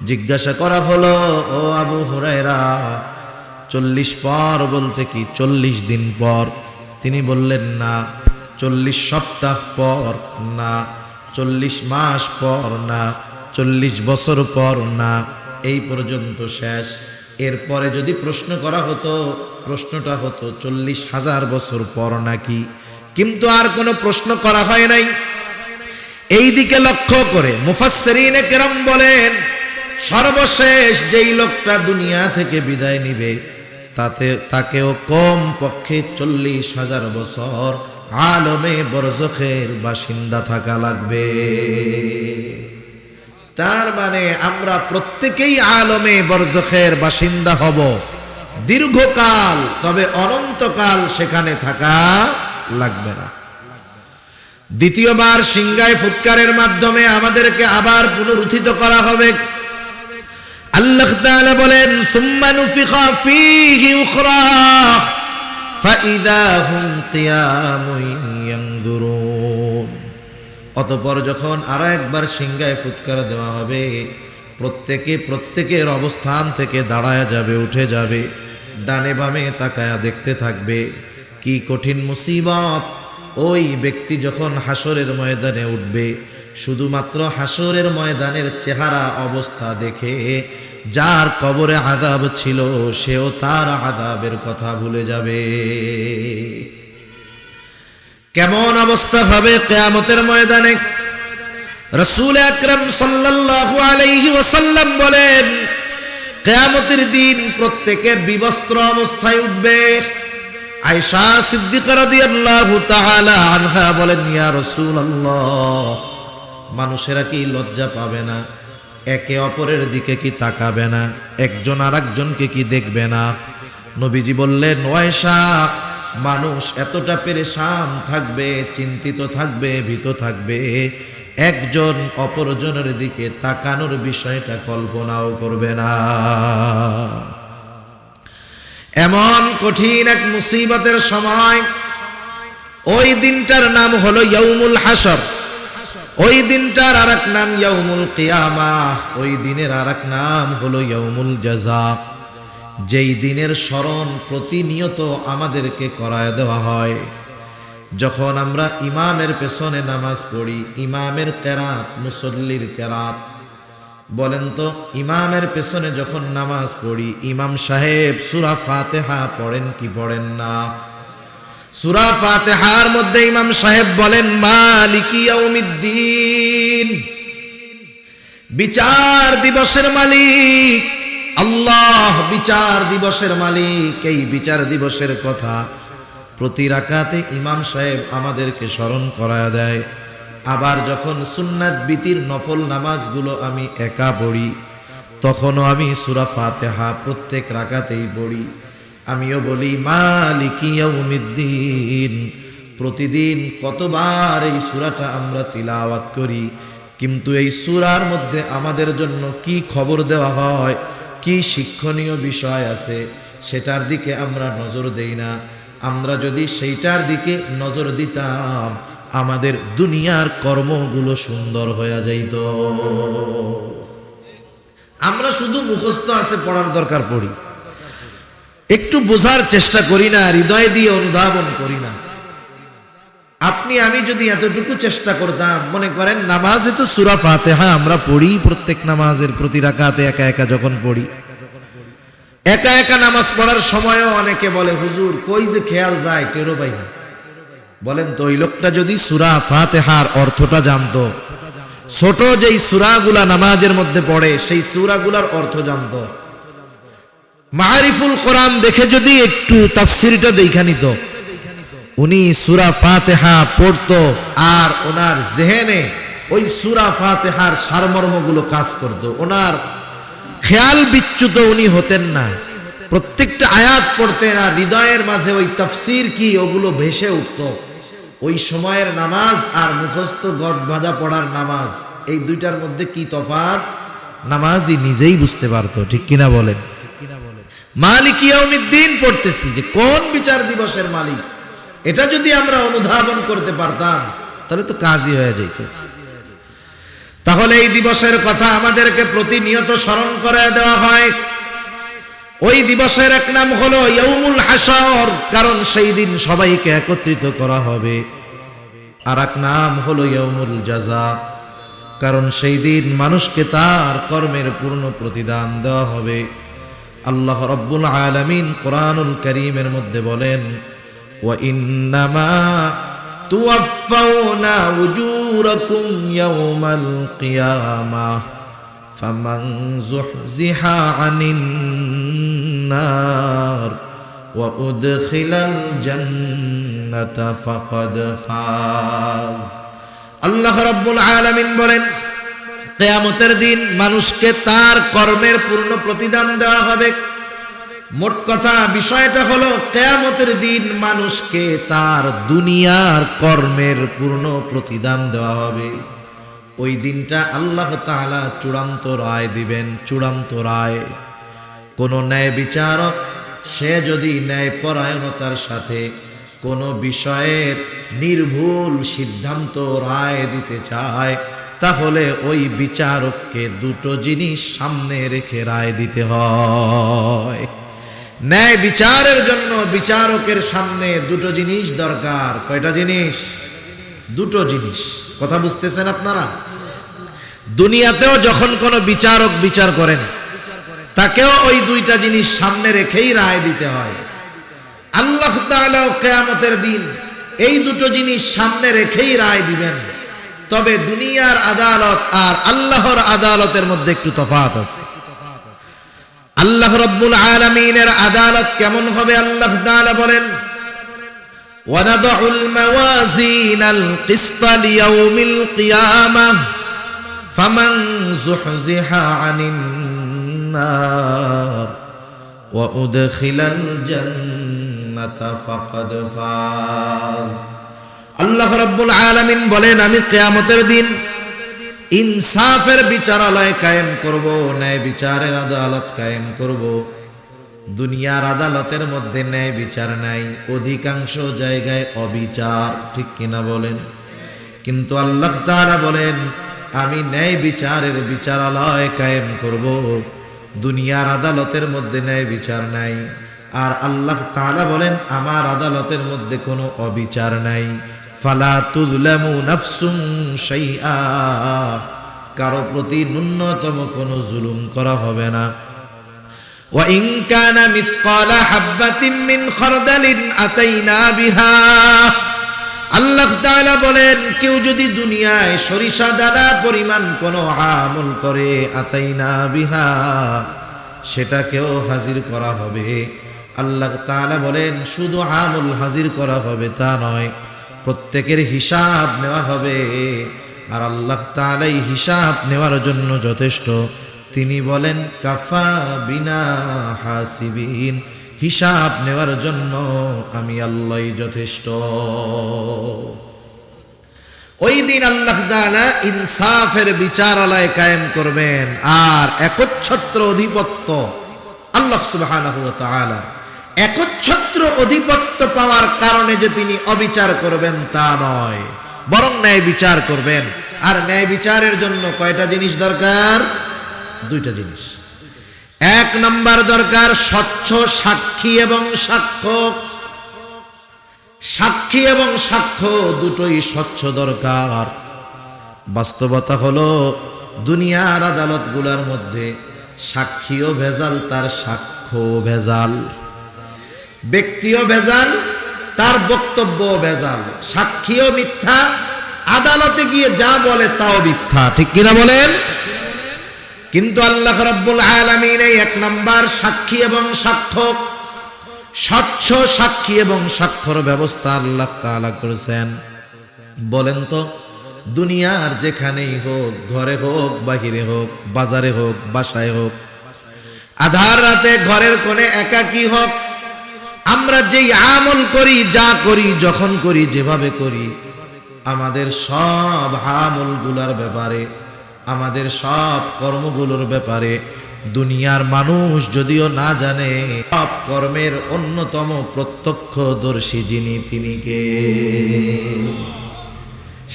জিজ্ঞাসা করা হলো, ও আবু হুরায়রা, 40 পর বলতে কি 40 দিন পর? তিনি বললেন, না। 40 সপ্তাহ পর না, 40 মাস পর না, 40 বছর পর না, এই পর্যন্ত শেষ। এরপরে যদি প্রশ্ন করা হতো, প্রশ্নটা হতো 40,000 বছর পর নাকি, কিন্তু আর কোনো প্রশ্ন করা হয় নাই। এই দিকে লক্ষ্য করে মুফাসসিরিনে কেরাম বলেন, সর্বশেষ যেই লোকটা দুনিয়া থেকে বিদায় নিবে তাকেও কম পক্ষে 40,000 বছর আলমে বরজখের বাসিন্দা থাকা লাগবে। তার মানে আমরা প্রত্যেকেই আলমে বরজখের বাসিন্দা হব দীর্ঘকাল, তবে অনন্তকাল সেখানে থাকা লাগবে না। দ্বিতীয়বার সিংহায় ফুৎকারের মাধ্যমে আমাদেরকে আবার পুনরুত্থিত করা হবে। আল্লাহ তাআলা বলেন, সুম্মা নুফিখা ফীহি উখরা ফাইদা হুম কিয়ামুন ইয়ানজুরুন। অতঃপর যখন আরো একবার সিংহায় ফুৎকার দেওয়া হবে, প্রত্যেকের অবস্থান থেকে দাঁড়ায়া যাবে, উঠে যাবে, ডানে বামে তাকায়া দেখতে থাকবে। কি কঠিন মুসিবত! ওই ব্যক্তি যখন হাসরের ময়দানে উঠবে, শুধুমাত্র হাসরের ময়দানের চেহারা অবস্থা দেখে যার কবরে আযাব ছিল সেও তার আযাবের কথা ভুলে যাবে। কেমন অবস্থা হবে কিয়ামতের ময়দানে? রাসূল আকরাম সাল্লাল্লাহু আলাইহি ওয়াসাল্লাম বলেন, কিয়ামতের দিন প্রত্যেকে বিবস্ত্র অবস্থায় উঠবে। আয়েশা সিদ্দিকা রাদিয়াল্লাহু তাআলা আনহা বলেন, ইয়া রাসূলুল্লাহ, মানুষেরা কি লজ্জা পাবে না? একে অপরের দিকে কি তাকাবে না? একজন আরেকজনকে কি দেখবে না? নবীজি বললেন, ও আয়েশা, মানুষ এতটা পেরেশান থাকবে, চিন্তিত থাকবে, ভীত থাকবে, একজন অপরজনের দিকে তাকানোর বিষয়টা কল্পনাও করবে না। এমন কঠিন এক মুসিবতের সময়। ওই দিনটার নাম হলো ইয়াউমুল হাসর। ওই দিনটার আরেক নাম ইয়াউমুল কিয়ামাহ। ওই দিনের আরেক নাম হলো ইয়াউমুল জাযা। যেই দিনের স্মরণ প্রতিনিয়ত আমাদেরকে করায় দেওয়া হয়। যখন আমরা ইমামের পেছনে নামাজ পড়ি, ইমামের কেরাত, মুসল্লির কেরাত, বলেন তো ইমামের পেছনে যখন নামাজ পড়ি ইমাম সাহেব সূরা ফাতিহা পড়েন কি পড়েন না? সূরা ফাতিহার মধ্যে ইমাম সাহেব বলেন মালিকি ইয়াউমিদ্দিন, বিচার দিবসের মালিক আল্লাহ, বিচার দিবসের মালিক। এই বিচার দিবসের কথা প্রতি রাকাতে ইমাম সাহেব আমাদেরকে স্মরণ করায় দেয়। আবার যখন সুন্নাত বিতির নফল নামাজগুলো আমি একা পড়ি তখনও আমি সূরা ফাতিহা প্রত্যেক রাকাতেই পড়ি। আমিও বলি মালিকি ইয়াউমিদ্দিন। প্রতিদিন কতবার এই সূরাটা আমরা তিলাওয়াত করি, কিন্তু এই সূরার মধ্যে আমাদের জন্য কি খবর দেওয়া হয়, কি শিক্ষণীয় বিষয় আছে সেটার দিকে আমরা নজর দেই না। আমরা যদি সেইটার দিকে নজর দিতাম আমাদের দুনিয়ার কর্মগুলো সুন্দর হয়ে যাইত। আমরা শুধু মুখস্থ আছে পড়ার দরকার পড়ি, একটু বোঝার চেষ্টা করি না, হৃদয় দিয়ে অনুধাবন করি না। আপনি আমি যদি এতটুকু চেষ্টা করতাম, মনে করেন নামাজে তো সূরা ফাতিহা আমরা পড়ি, প্রত্যেক নামাজের প্রতি রাকাতে একা একা যখন পড়ি, একা একা নামাজ পড়ার সময়ও অনেকে বলে হুজুর কই যে খেয়াল যায় টেরো পাই না। বলেন তো ওই লোকটা যদি সূরা ফাতিহার অর্থটা জানতো, ছোট যেই সূরাগুলা নামাজের মধ্যে পড়ে সেই সূরাগুলার অর্থ জানতো, মারিফুল কোরআন দেখে যদি একটু তাফসীরটা দেখা নিত, উনি সূরা ফাতিহা পড়তো আর ওনার জেহেনে ওই সূরা ফাতিহার সারমর্মগুলো কাজ করত, ওনার খেয়াল বিচ্যুত উনি হতেন না। প্রত্যেকটা আয়াত পড়তেন আর হৃদয়ের মাঝে ওই তাফসীর কি ওগুলো ভেসে উঠত। ওই সময়ের নামাজ আর মুখস্থ গদ ভাজা পড়ার নামাজ, এই দুইটার মধ্যে কি তফাৎ নামাজই নিজেই বুঝতে পারতো। ঠিক কিনা বলেন? মালিকি ইয়াউমিদ্দিন পড়তেছি যে কোন বিচার দিবসের মালিক, এটা যদি আমরা অনুধাবন করতে পারতাম তাহলে তো কাজই হয়ে যেত। তাহলে এই দিবসের কথা আমাদেরকে প্রতিনিয়ত স্মরণ করে দেওয়া হয়। ওই দিবসের এক নাম হলো ইয়াউমুল হাসর, কারণ সেই দিন সবাইকে একত্রিত করা হবে। আর এক নাম হলো ইয়াউমুল জাযা, কারণ সেই দিন মানুষকে তার কর্মের পূর্ণ প্রতিদান দেওয়া হবে। আল্লাহ রাব্বুল আলামিন কোরআনুল কারীমের মধ্যে বলেন ওয়া ইন্নামা তুওয়াফাউনা উজুরাকুম ইয়াউমাল কিয়ামাহ ফামান যুহজিহা আনিন নার ওয়া উদখিলাল জান্নাতা ফাকাদ ফাজ। আল্লাহ রাব্বুল আলামিন বলেন কিয়ামতের দিন মানুষকে তার কর্মের পূর্ণ প্রতিদান দেওয়া হবে। মোট কথা বিষয়টা হলো কিয়ামতের দিন মানুষকে তার দুনিয়ার কর্মের পূর্ণ প্রতিদান দেওয়া হবে। ওই দিনটা আল্লাহ তাআলা চূড়ান্ত রায় দিবেন, চূড়ান্ত রায়। কোন ন্যায় বিচারক সে যদি ন্যায়পরায়ণতার সাথে কোনো বিষয়ের নির্ভুল সিদ্ধান্ত রায় দিতে চায় তাহলে ওই বিচারককে দুটো জিনিস সামনে রেখে রায় দিতে হয়। ন্যায় বিচারের জন্য বিচারকের সামনে দুটো জিনিস দরকার। কয়টা জিনিস? দুটো জিনিস। কথা বুঝতেছেন আপনারা? দুনিয়াতেও যখন কোনো বিচারক বিচার করেন তাকেও ওই দুইটা জিনিস সামনে রেখেই রায় দিতে হয়। আল্লাহ তাআলা কিয়ামতের দিন এই দুটো জিনিস সামনে রেখেই রায় দিবেন। তবে দুনিয়ার আদালত আর আল্লাহর আদালতের মধ্যে একটু তফাৎ আছে। আল্লাহ রাব্বুল আলামিনের আদালত কেমন হবে? আল্লাহ তাআলা বলেন ওয়ানাদউল মাওয়াজিনাল কিসতা লিয়াউমিল কিয়ামাহ ফামান যুহজিহা আনিন নার ওয়া উদখিলাল জান্নাতা ফাকাদ ফাজ। আল্লাহ রাব্বুল আলামিন বলেন আমি কিয়ামতের দিন ইনসাফের বিচারালয় কায়েম করব, ন্যায় বিচারের আদালত কায়েম করব। দুনিয়ার আদালতের মধ্যে ন্যায় বিচার নাই, অধিকাংশ জায়গায় অবিচার। ঠিক কিনা বলেন? কিন্তু আল্লাহ তাআলা বলেন আমি ন্যায় বিচারের বিচারালয় কায়েম করব। দুনিয়ার আদালতের মধ্যে ন্যায় বিচার নাই, আর আল্লাহ তাআলা বলেন আমার আদালতের মধ্যে কোনো অবিচার নাই। ফালা তুযলামু নাফসুন শাইআ, কারো প্রতি ন্যূনতম কোনো জুলুম করা হবে না। ওয়া ইন কানা মিসকালা হাববাতিন মিন খারদালিন আতাইনা বিহা, আল্লাহ তাআলা বলেন কেউ যদি দুনিয়ায় সরিষা দানা পরিমাণ কোনো আমল করে, আতাইনা বিহা, সেটাকেও হাজির করা হবে। আল্লাহ তাআলা বলেন শুধু আমল হাজির করা হবে তা নয়, প্রত্যেকের হিসাব নেওয়া হবে। আর আল্লাহ তাআলাই হিসাব নেওয়ার জন্য যথেষ্ট। তিনি বলেন কাফা বিনা হাসিবিন, হিসাব নেওয়ার জন্য আমি আল্লাহই যথেষ্ট। ওই দিন আল্লাহ তাআলা ইনসাফের বিচারালয় কায়েম করবেন। আর একচ্ছত্র অধিপত্য আল্লাহ সুবহানাহু ওয়া তাআলা, একচ্ছত্র অধিপত্য পাওয়ার কারণে যে তিনি অবিচার করবেন তা নয়, বরং ন্যায় বিচার করবেন। আর ন্যায় বিচারের জন্য কয়টা জিনিস দরকার? দুইটা জিনিস। এক নাম্বার দরকার স্বচ্ছ সাক্ষী এবং সাক্ষ্য। সাক্ষী এবং সাক্ষ্য দুটোই স্বচ্ছ দরকার। বাস্তবতা হলো দুনিয়ার আদালতগুলোর মধ্যে সাক্ষীও ভেজাল, তার সাক্ষ্যও ভেজাল। ব্যক্তিও ভেজাল, তার বক্তব্যও ভেজাল। সাক্ষীও মিথ্যা, আদালতে গিয়ে যা বলে তাও মিথ্যা। ঠিক কিনা বলেন? কিন্তু আল্লাহ রাব্বুল আলামিন এই এক নাম্বার সাক্ষী এবং সাক্ষ্য, স্বচ্ছ সাক্ষী এবং সাক্ষ্যর ব্যবস্থা আল্লাহ তাআলা করেছেন। বলেন তো, দুনিয়ার যেখানেই হোক, ঘরে হোক, বাহিরে হোক, বাজারে হোক, বাসায় হোক, আধার রাতে ঘরের কোণে একাকী হোক, আমরা যেই আমল করি, যা করি, যখন করি, যেভাবে করি, আমাদের সব আমলগুলোর ব্যাপারে, আমাদের সব কর্মগুলোর ব্যাপারে দুনিয়ার মানুষ যদিও না জানে, সব কর্মের অন্যতম প্রত্যক্ষদর্শী যিনি, তিনি কে?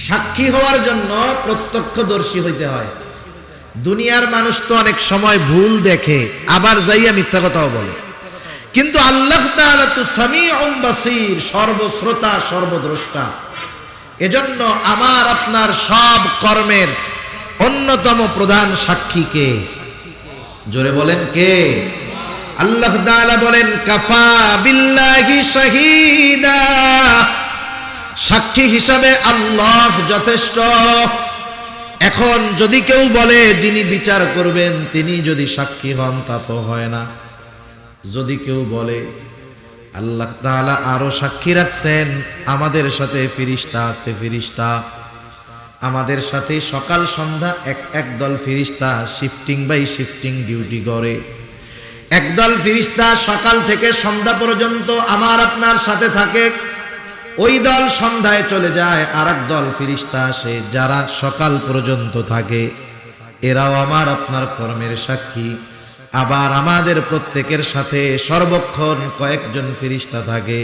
সাক্ষী হওয়ার জন্য প্রত্যক্ষদর্শী হইতে হয়। দুনিয়ার মানুষ তো অনেক সময় ভুল দেখে, আবার যাইয়া মিথ্যা কথাও বলে। কিন্তু আল্লাহ তাআলা তো সামিউম বাসীর, সর্বশ্রোতা, সর্বদ্রষ্টা। এজন্য আমার আপনার সব কর্মের অন্যতম প্রধান সাক্ষী কে? জোরে বলেন কে? আল্লাহ তাআলা বলেন কাফা বিল্লাহি শাহীদা, সাক্ষী হিসাবে আল্লাহ যথেষ্ট। এখন যদি কেউ বলে যিনি বিচার করবেন তিনি যদি সাক্ষী হন, তা তো হয় না। যদি কেউ বলে, আল্লাহ তাআলা আরো সাক্ষী রাখছেন, আমাদের সাথে ফেরেশতা আছে, ফেরেশতা আমাদের সাথে সকাল সন্ধ্যা একদল ফেরেশতা শিফটিং বাই শিফটিং ডিউটি করে। একদল ফেরেশতা সকাল থেকে সন্ধ্যা পর্যন্ত আমার আপনার সাথে থাকে, ওই দল সন্ধ্যায় চলে যায়। আর এক দল ফেরেশতা আসে যারা সকাল পর্যন্ত থাকে, এরাও আমার আপনার কর্মের সাক্ষী। আবার আমাদের প্রত্যেকের সাথে সর্বক্ষণ কয়েকজন ফেরেশতা থাকে,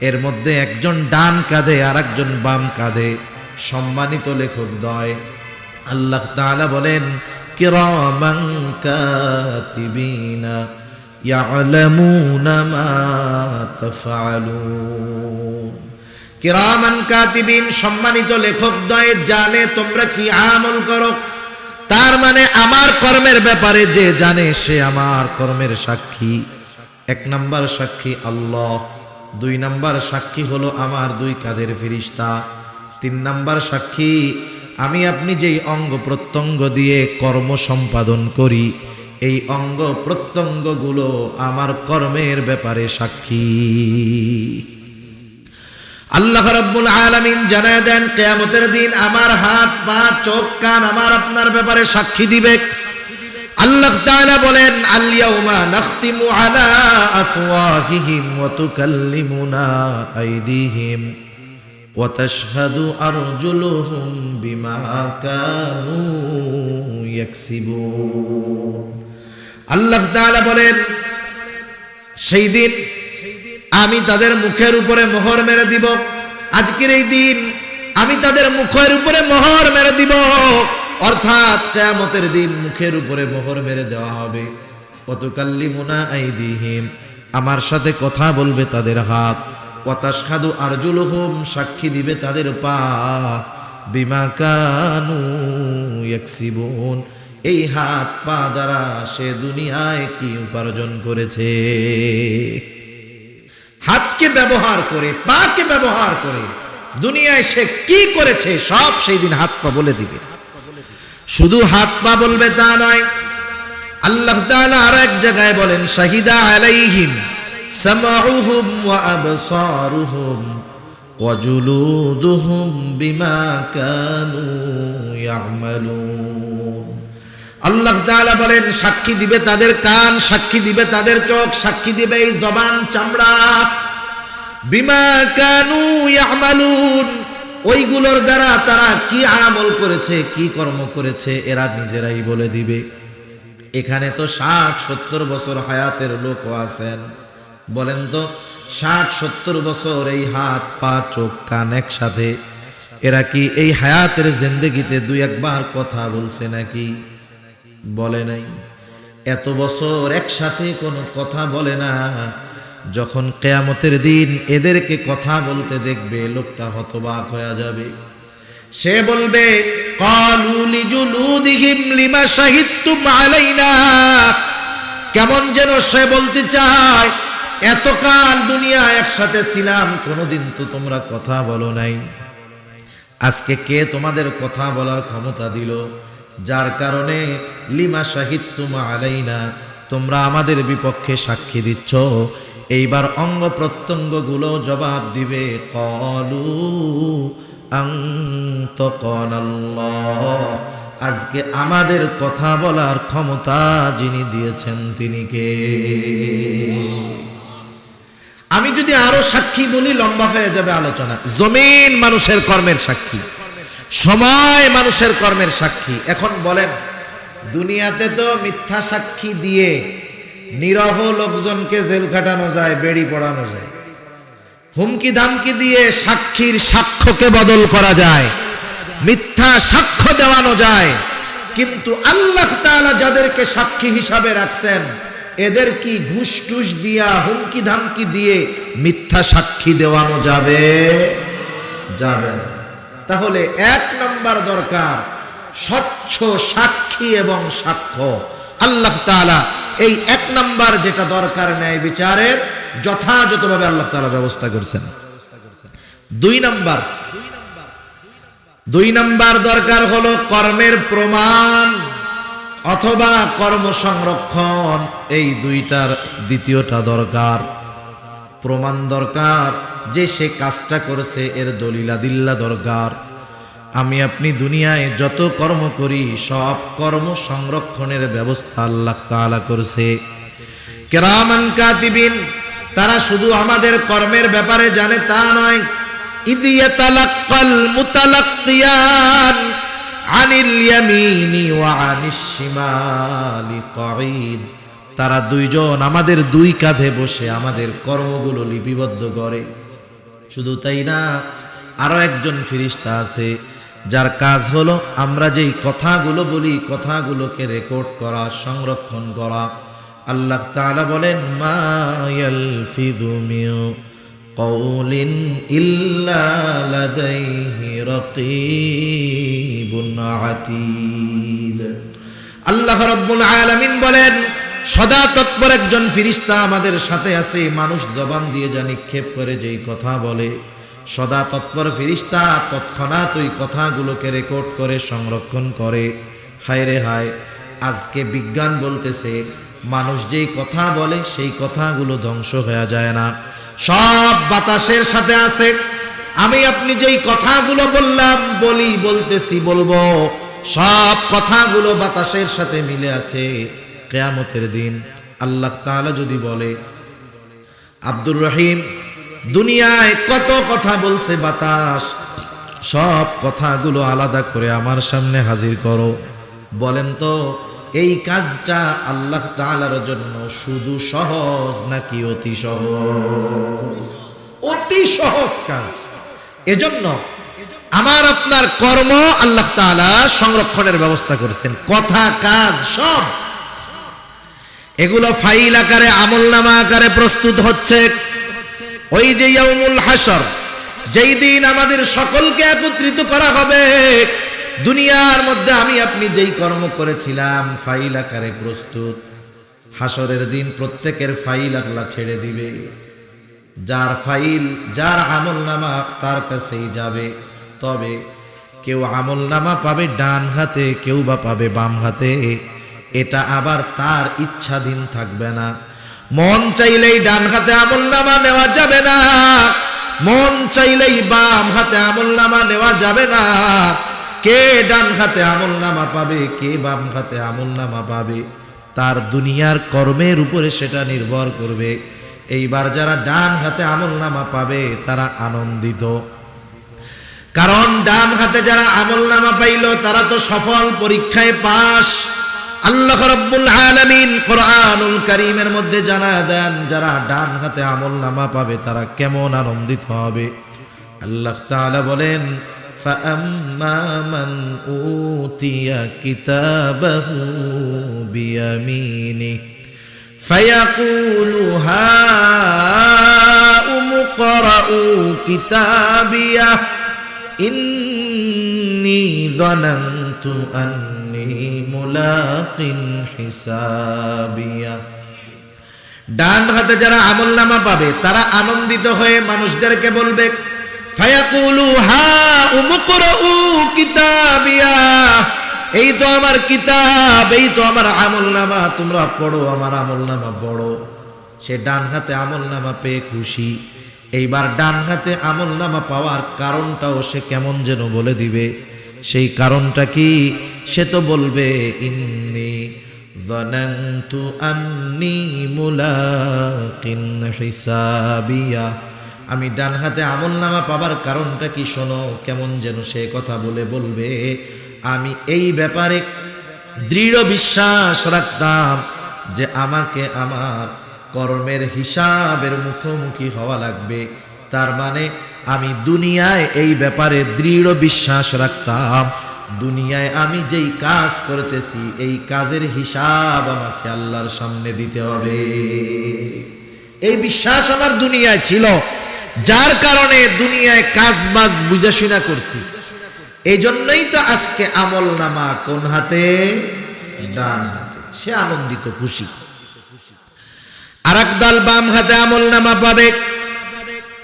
এর মধ্যে একজন ডান কাঁধে আর একজন বাম কাঁধে, সম্মানিত লেখকদ্বয়। আল্লাহ তাআলা বলেন কিরামান কাতিবিনা ইয়ালামুনা মা তাফআলুন। কিরামান কাতিবিন, সম্মানিত লেখকদ্বয় জানে তোমরা কি আমল করো। তার মানে আমার কর্মের ব্যাপারে যে জানে সে আমার কর্মের সাক্ষী। এক নাম্বার সাক্ষী আল্লাহ, দুই নাম্বার সাক্ষী হলো আমার দুই কাঁধের ফেরেশতা, তিন নাম্বার সাক্ষী আমি আপনি যেই অঙ্গ প্রত্যঙ্গ দিয়ে কর্ম সম্পাদন করি, এই অঙ্গ প্রত্যঙ্গগুলো আমার কর্মের ব্যাপারে সাক্ষী। আল্লাহ রাব্বুল আলামিন জানায় দেন কিয়ামতের দিন আমার হাত, পা, চোখ, কান আমার আপনার ব্যাপারে সাক্ষী দিবে। আল্লাহ তাআলা বলেন আল ইয়াউমা নাখতিমু আলা আফওয়াহিহিম ওয়া তুকাল্লিমুনা আইদিহিম ওয়া তাশহাদু আরজুলুহুম বিমা কানু ইয়াকসিবুন। আল্লাহ তাআলা বলেন সেই দিন আমি তাদের মুখের উপরে মোহর মেরে দিব। আজকের এই দিন আমি তাদের মুখের উপরে মোহর মেরে দিব, অর্থাৎ কিয়ামতের দিন মুখের উপরে মোহর মেরে দেওয়া হবে। ওয়া তুকাল্লিমুনা আইদিহিম, আমার সাথে কথা বলবে তাদের হাত, ওয়া তাশহাদু আরজুলুহুম, সাক্ষী দিবে তাদের পা, বিমা কানু ইয়াকসিবুন, এই হাত পা দ্বারা সে দুনিয়ায় কি উপার্জন করেছে। হাতকে ব্যবহার করে, পাকে ব্যবহার করে দুনিয়ায় সে কি করেছে সব সেই দিন হাত পা বলে দিবে। শুধু হাত পা বলবে তা নয়, আল্লাহ তাআলা আর এক জায়গায় বলেন, শাহিদা আলাইহিম সামাউহুম ওয়া আবসারুহুম ওয়া জুলুদুহুম বিমা কানু ইয়ামালুন। আল্লাহ তাআলা বলেন সাক্ষী দিবে তাদের কান, সাক্ষী দিবে তাদের চোখ, সাক্ষী দিবে এই জবান, চামড়া, বিমা কানু ইয়ামালুন, ওইগুলোর দ্বারা তারা কি আমল করেছে, কি কর্ম করেছে, এরা নিজেরাই বলে দিবে। এখানে তো 60-70 বছর হায়াতের লোকও আছেন, বলেন তো 60-70 বছর এই হাত পা চোখ কান একসাথে, এরা কি এই হায়াতের জিন্দেগিতে দুই একবার কথা বলছে নাকি? বলে নাই। এত বছর একসাথে কোনো কথা বলে না। যখন কিয়ামতের দিন এদেরকে কথা বলতে দেখবে, লোকটা হতবাক হয়ে যাবে। সে বলবে, ক্বালু লিজুলুদিহিম লিমা শাহিদতুম আলাইনা, কেমন যেন সে বলতে চায়, এতকাল দুনিয়া একসাথে ছিলাম, কোনোদিন তো তোমরা কথা বলো নাই, আজকে কে তোমাদের কথা বলার ক্ষমতা দিল, যার কারণে লিমা শাহিদতুম আলাইনা, তোমরা আমাদের বিপক্ষে সাক্ষী দিচ্ছ। এইবার অঙ্গ প্রত্যঙ্গ গুলো জবাব দিবে, ক্বালু আনতাকানাল্লাহ, আজকে আমাদের কথা বলার ক্ষমতা যিনি দিয়েছেন তিনি কে? আমি যদি আরো সাক্ষী বলি লম্বা হয়ে যাবে আলোচনা। জমিন মানুষের কর্মের সাক্ষী, সময় মানুষের কর্মের সাক্ষী। এখন বলেন, দুনিয়াতে তো মিথ্যা সাক্ষী দিয়ে নিরহ লোকজনকে জেল খাটানো যায়, বেড়ি পড়ানো যায়, হুমকি ধামকি দিয়ে সাক্ষীর সাক্ষ্যকে বদল করা যায়, মিথ্যা সাক্ষ্য দেওয়ানো যায়। কিন্তু আল্লাহ তাআলা যাদেরকে সাক্ষী হিসাবে রাখছেন, এদের কি ঘুষ টুস দিয়া হুমকি ধামকি দিয়ে মিথ্যা সাক্ষী দেওয়ানো যাবে? যাবে না। তাহলে 1 নম্বর দরকার স্বচ্ছ সাক্ষী এবং সাক্ষ্য। আল্লাহ তাআলা এই 1 নম্বর যেটা দরকার, ন্যায় বিচারের যথাযথভাবে আল্লাহ তাআলা ব্যবস্থা করেছেন। 2 নম্বর দরকার হলো কর্মের প্রমাণ অথবা কর্ম সংরক্ষণ। এই দুইটার দ্বিতীয়টা দরকার, প্রমাণ দরকার যে সে কাজটা করেছে, এর দলিলাদিল্লা দরকার। আমি আপনি দুনিয়ায় যত কর্ম করি সব কর্ম সংরক্ষণের ব্যবস্থা আল্লাহ তাআলা করেছে। কিরামান কাতিবিন, তারা শুধু আমাদের কর্মের ব্যাপারে জানে তা নয়, ইদ ইয়াতালাক্কাল মুতালাক্কিয়ান আনিল ইয়ামিনি ওয়া আনিশ শিমালি কঈদ, তারা দুইজন আমাদের 2 কাঁধে বসে আমাদের কর্মগুলো লিপিবদ্ধ করে। শুধু তাই না, আরো একজন ফেরেশতা আছে যার কাজ হলো আমরা যেই কথাগুলো বলি কথাগুলোকে রেকর্ড করা, সংরক্ষণ করা। আল্লাহ তাআলা বলেন, মা ইয়ালফিযু মিন কওলিন ইল্লা লাদাইহি রাকীবুন আতীদ। আল্লাহ রাব্বুল আলামিন বলেন, সদা তৎপর একজন ফেরেশতা আমাদের সাথে আছে। মানুষ জবান দিয়ে যা নিক্ষেপ করে, যেই কথা বলে, সদা তৎপর ফেরেশতা তৎক্ষণাৎ ওই কথাগুলোকে রেকর্ড করে সংরক্ষণ করে। হায় রে হায়, আজকে বিজ্ঞান বলতেছে মানুষ যেই কথা বলে সেই কথাগুলো ধ্বংস হয়ে যায় না, সব বাতাসের সাথে আছে। আমি আপনি যেই কথাগুলো বললাম, বলি, বলতেছি, বলবো, সব কথাগুলো বাতাসের সাথে মিলে আছে। কিয়ামতের দিন আল্লাহ তাআলা যদি বলে, আব্দুর রহিম দুনিয়ায় কত কথা বলছে বাতাস, সব কথাগুলো আলাদা করে আমার সামনে হাজির করো, বলেন তো এই কাজটা আল্লাহ তাআলার জন্য শুধু সহজ নাকি অতি সহজ? অতি সহজ কাজ। এজন্য আমার আপনার কর্ম আল্লাহ তাআলা সংরক্ষণের ব্যবস্থা করেছেন, কথা কাজ সব। এগুলো ফাইল আকারে, আমলনামা আকারে প্রস্তুত হচ্ছে। ওই যে ইয়াউমুল হাসর, যেই দিন আমাদের সকলকে একত্রিত করা হবে, দুনিয়ার মধ্যে আমি আপনি যেই কর্ম করেছিলাম ফাইল আকারে প্রস্তুত, হাসরের দিন প্রত্যেকের ফাইল আল্লাহ ছেড়ে দিবে। যার ফাইল, যার আমলনামা তার কাছেই যাবে। তবে কেউ আমলনামা পাবে ডান হাতে, কেউ বা পাবে বাম হাতে। এটা আবার তার ইচ্ছাধীন থাকবে না। মন চাইলেই ডান হাতে আমলনামা নেওয়া যাবে না, মন চাইলেই বাম হাতে আমলনামা নেওয়া যাবে না। কে ডান হাতে আমলনামা পাবে, কে বাম হাতে আমলনামা পাবে, তার দুনিয়ার কর্মের উপরে সেটা নির্ভর করবে। এইবার যারা ডান হাতে আমলনামা পাবে তারা আনন্দিত, কারণ ডান হাতে যারা আমলনামা পাইল তারা তো সফল, পরীক্ষায় পাস। আল্লাহ রাব্বুল আলামিন কোরআনুল কারীমের মধ্যে জানায় দেন যারা ডান হাতে আমলনামা পাবে তারা কেমন আনন্দিত হবে। আল্লাহ তাআলা বলেন, ফাআম্মা মান উতিয়া কিতাবাহু বিয়ামিনি ফায়াকুলু হাউম ইকরাউ কিতাবিয়া ইন্নী যানানতু আন্নী মুলাকিন হিসাবিয়া। ডান হাতে যারা আমলনামা পাবে তারা আনন্দিত হয়ে মানুষদেরকে বলবে, ফায়াকুলু হাউম ইকরাউ কিতাবিয়া, এই তো আমার কিতাব, এই তো আমার আমলনামা, তোমরা পড়ো, আমার আমলনামা পড়ো। সে ডান হাতে আমলনামা পেয়ে খুশি। এইবার ডান হাতে আমলনামা পাওয়ার কারণটাও সে কেমন যেন বলে দিবে। সেই কারণটা কি? সে তো বলবে, ইন্নী যানানতু আন্নী মুলাকিন হিসাবিয়া। আমি ডান হাতে আমলনামা পাবার কারণটা কি শোনো, কেমন যেন সে কথা বলবে, আমি এই ব্যাপারে দৃঢ় বিশ্বাস রাখতাম যে আমাকে আমার কর্মের হিসাবের মুখোমুখি হওয়া লাগবে। তার মানে আমি দুনিয়ায় এই ব্যাপারে দৃঢ় বিশ্বাস রাখতাম, দুনিয়ায় আমি যেই কাজ করতেছি এই কাজের হিসাব আমাকে আল্লাহর সামনে দিতে হবে। এই বিশ্বাস আমার দুনিয়ায় ছিল, যার কারণে দুনিয়ায় কাজ বাজ বুঝাশুনা করছি। এই জন্যই তো আজকে আমলনামা কোন হাতে? ডান হাতে। সে আনন্দিত, খুশি। আর একদল বাম হাতে আমলনামা পাবে,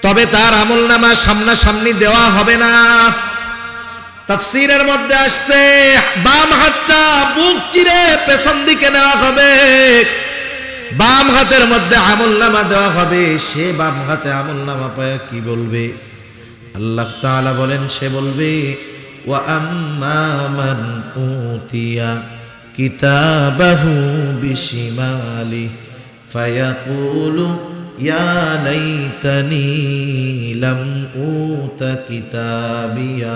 তবে তার আমলনামা সামনাসামনি দেওয়া হবে না। তাফসীরের মধ্যে আসছে বাম হাতটা বুক চিরে পেছন দিকে নেওয়া হবে, বাম হাতের মধ্যে আমলনামা দেওয়া হবে। সে বাম হাতে আমলনামা পায় কি বলবে? আল্লাহ তাআলা বলেন, সে বলবে, ওয়া আম্মা মান উতিয়া কিতাবাহু বিশিমালি ফায়াকুলু ইয়া লাইতানি লাম উতা কিতাবিয়া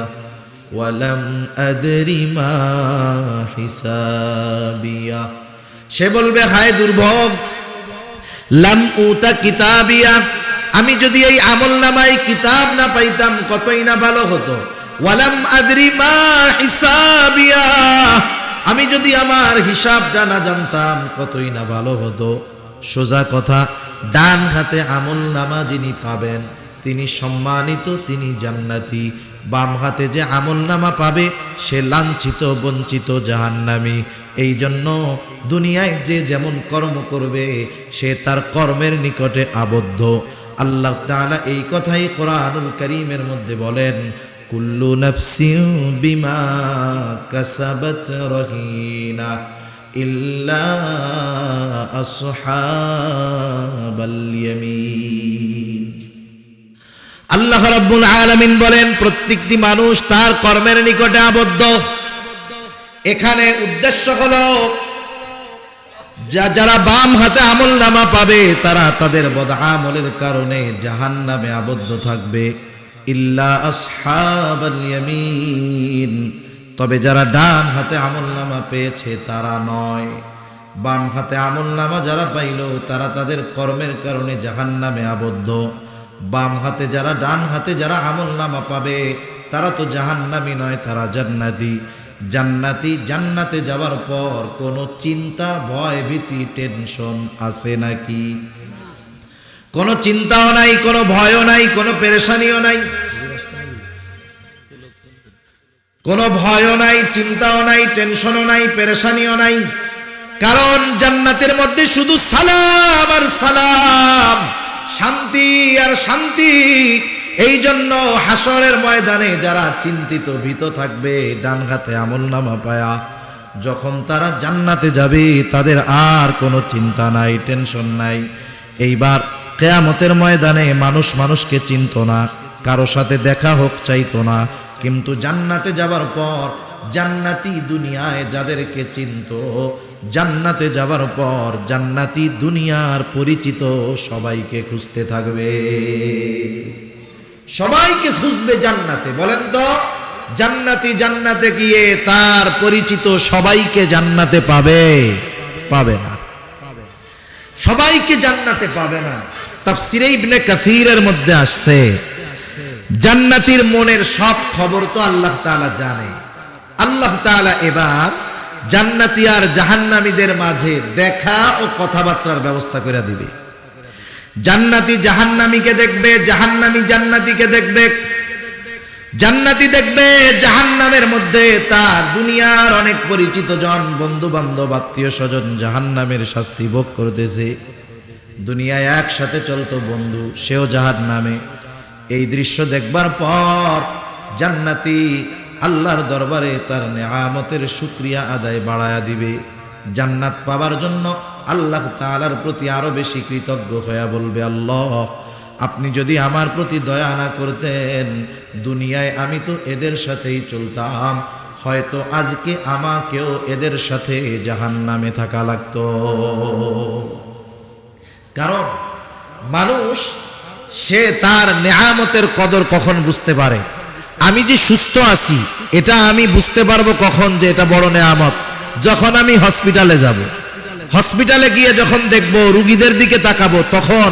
ওয়া লাম আদরি মা হিসাবিয়া। সে বলবে, হায় দুর্ভোগ, লাম উতা কিতাবিয়া, আমি যদি এই আমলনামায় কিতাব না পাইতাম কতই না ভালো হতো। ওয়ালাম আদরি মা হিসাবিয়া, আমি যদি আমার হিসাবটা না জানতাম কতই না ভালো হতো। সোজা কথা, ডান হাতে আমলনামা যিনি পাবেন তিনি সম্মানিত, তিনি জান্নাতি। বাম হাতে যে আমলনামা পাবে সে লাঞ্ছিত, বঞ্চিত, জাহান্নামী। এই জন্য দুনিয়ায় যে যেমন কর্ম করবে সে তার কর্মের নিকটে আবদ্ধ। আল্লাহ তাআলা এই কথাই কোরআনুল কারীমের মধ্যে বলেন, কুল্লু নাফসিন বিমা কাসাবাত রহিনা ইল্লা আসহাবাল ইয়ামিন। আল্লাহ রাব্বুল আলামিন বলেন, প্রত্যেকটি মানুষ তার কর্মের নিকটে আবদ্ধ। এখানে উদ্দেশ্য হলো যারা বাম হাতে আমলনামা পাবে তারা তাদের বদআমলের কারণে জাহান্নামে আবদ্ধ থাকবে। ইল্লা আসহাবাল ইয়ামিন, তবে যারা ডান হাতে আমলনামা পেয়েছে তারা নয়। বাম হাতে আমলনামা যারা পাইল তারা তাদের কর্মের কারণে জাহান্নামে আবদ্ধ। বাম হাতে যারা, ডান হাতে যারা আমলনামা পাবে তারা তো জাহান্নামী নয়, তারা জান্নাতি। জান্নাতি জান্নাতে যাওয়ার পর কোনো চিন্তা, ভয়, ভীতি, টেনশন আছে নাকি? কোনো চিন্তাও নাই, কোনো ভয়ও নাই, কোনো পেরেশানিও নাই, কোনো ভয়ও নাই, চিন্তাও নাই, টেনশনও নাই, পেরেশানিও নাই। কারণ জান্নাতের মধ্যে শুধু সালাম আর সালাম, শান্তি আর শান্তি। এই জন্য হাসরের ময়দানে যারা চিন্তিত ভীত থাকবে ডান হাতে আমলনামা পায়া, যখন তারা জান্নাতে যাবে তাদের আর কোনো চিন্তা নাই, টেনশন নাই। এইবার কিয়ামতের ময়দানে মানুষ মানুষকে চিনত না, কারো সাথে দেখা হোক চাইতো না, কিন্তু জান্নাতে যাবার পর জান্নাতি দুনিয়ায় যাদেরকে চিনত, জান্নাতে যাবার পর জান্নাতি দুনিয়ার পরিচিত সবাইকে খুঁজতে থাকবে, সবাইকে খুঁজবে জান্নাতে। বলেন তো, জান্নাতি জান্নাতে গিয়ে তার পরিচিত সবাইকে জান্নাতে পাবে? পাবে না, সবাইকে জান্নাতে পাবে না। তাফসীরে ইবনে কাসীরের মধ্যে আসছে, জান্নাতীর মনের সব খবর তো আল্লাহ তাআলা জানে। আল্লাহ তাআলা এবার জান্নাতি আর জাহান্নামীদের মাঝে দেখা ও কথাবার্তার ব্যবস্থা করে দিবে। জান্নাতি জাহান্নামীকে দেখবে, জাহান্নামী জান্নাতীকে দেখবে, জান্নাতি দেখবে জাহান্নামের মধ্যে তার দুনিয়ার অনেক পরিচিত জন, বন্ধু বান্ধব, আত্মীয় স্বজন জাহান্নামের শাস্তি ভোগ করতেছে। দুনিয়ায় একসাথে চলতো বন্ধু, সেও জাহান্নামে। এই দৃশ্য দেখবার পর জান্নাতি আল্লাহর দরবারে তার নেয়ামতের শুকরিয়া আদায় বাড়ায়া দিবে। জান্নাত পাবার জন্য আল্লাহ তাআলার প্রতি আরো বেশি কৃতজ্ঞ হয়ে বলবে, আল্লাহ আপনি যদি আমার প্রতি দয়া না করতেন, দুনিয়ায় আমি তো এদের সাথেই চলতাম, হয়তো আজকে আমাকেও এদের সাথে জাহান্নামে থাকা লাগতো। কারণ মানুষ সে তার নেয়ামতের কদর কখন বুঝতে পারে? আমি যে সুস্থ আছি এটা আমি বুঝতে পারবো কখন যে এটা বড় নেয়ামত? যখন আমি হসপিটালে যাব, হসপিটালে গিয়ে যখন দেখবো, রুগীদের দিকে তাকাবো, তখন